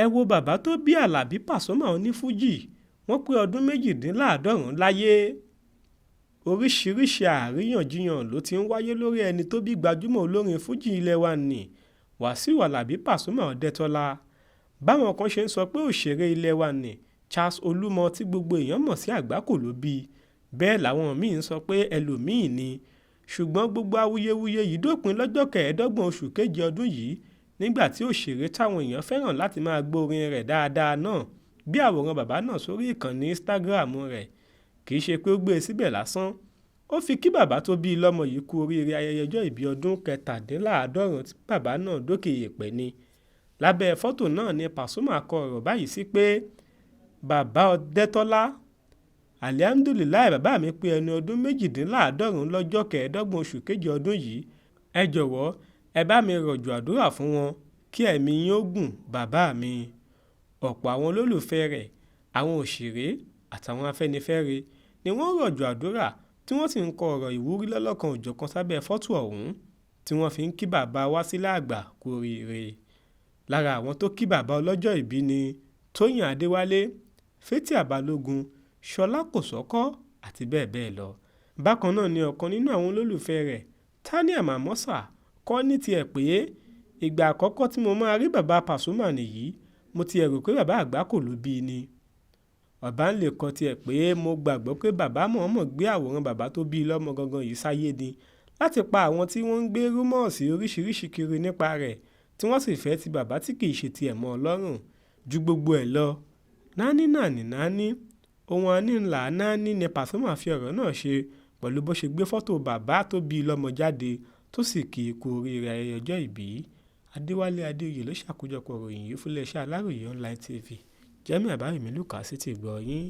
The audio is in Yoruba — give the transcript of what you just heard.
ẹ wo bàbá tó bí Àlàbí Pasuma Onifuji, wọ́n pé ọdún méjìdínláàádọ́rùn-ún láyé. Oríṣiríṣi àríyànjiyàn ló ti ń wáyé lórí ẹni tó bí gbajúmọ̀ olórin fújì ilẹ̀ wa nì Wàsíù Àlàbí Pasuma Ọdẹ́tọ́lá. Báwọn kan ṣe ń sọ pé òṣèré ilẹ̀ wa nì Charles Olúmọ tí gbogbo èèyàn mọ̀ sí Àgbákò ló bí, bẹ́ẹ̀ làwọn míì ń sọ pé ẹlòmíì ni. Ṣùgbọ́n gbogbo awuyewuye yìí dópin lọ́jọ́ 25 oṣù keje ọdún yìí, nígbà tí òṣèré táwọn èèyàn fẹ́ràn láti máa gbórin rẹ̀ dáadáa náà bí àwòrán bàbá náà sórí ìkànnì Instagram rẹ̀. Kì í ṣe pé ó gbé e síbẹ̀ lásán, ó fi kí bàbá tó bí i lọ́mọ yìí kú oríire ayẹyẹ ọjọ́ ìbí ọdún 97 tí bàbá náà dókè èèpẹ̀ ni. Lábẹ́ fọ́tò náà ni Pasuma kọ ọ̀rọ̀ báyìí sí pé bàbá Ọdẹ́tọ́lá, alihamdulilayi bàbá mi pé ẹni ọdún méjìdínláàádọ́rùn-ún lọ́jọ́ 25 oṣù keje ọdún yìí. Ẹ jọ̀wọ́ ẹ bá mi rọ̀jò àdúrà fún wọn kí ẹ̀mí yín ó gùn bàbá mi. Ọ̀pọ̀ àwọn olólùfẹ́ rẹ̀, àwọn òṣèré àtàwọn afẹ́nifẹ́re ni wọ́n rọ̀jò àdúrà tí wọ́n sì ń kọ ọ̀rọ̀ ìwúrí lọ́lọ́kan òjọ̀kan sábẹ́ fọ́tò ọ̀hún tí wọ́n fi ń kí bàbá Wásílà Àgbà kú oríire. Lára àwọn tó kí bàbá ọlọ́jọ́ ìbí ni Tóyìn Adéwálé, Fétí Balógun, Ṣọlá Kòsọ́kọ́ àti bẹ́ẹ̀ bẹ́ẹ̀ lọ. Bákan náà ni ọ̀kan nínú àwọn olólùfẹ́ rẹ̀, Tania Mamosa, kọ́ ní tiẹ̀ pé ìgbà àkọ́kọ́ tí mo máa rí bàbá Pasuma nìyí, mo ti rò pé bàbá Àgbákò ló bí ni. Ọ̀bá ń lè kọ tiẹ̀ pé mo gbàgbọ́ pé bàbá mọ̀ọ́mọ̀ gbé àwòrán bàbá tó bí lọ́mọ gangan yìí sáyé ni láti pa àwọn tí wọ́n ń gbé rúmọ̀ọ̀sì oríṣiríṣi kiri nípa rẹ̀ tí wọ́n sì fẹ́ ti bàbá tí kì í ṣe tiẹ̀ mọ́ ọlọ́run. Ju gbogbo ẹ̀ lọ, náání ohun aníńlá náání ni Pasuma fi ọ̀rọ̀ náà ṣe pẹ̀lú bó ṣe gbé fọ́tò bàbá tó bí lọ́mọ jáde tó sì kì í kú oríire ayẹyẹ ọjọ́ ìbí. Adéwálé Adéoyè ló ṣàkójọpọ̀ ìròyìn yìí fún iléeṣẹ́ Aláròyé Online TV. Jẹ́mi Àbáyọ̀mí Lùkà sí ti gbọ́ yín.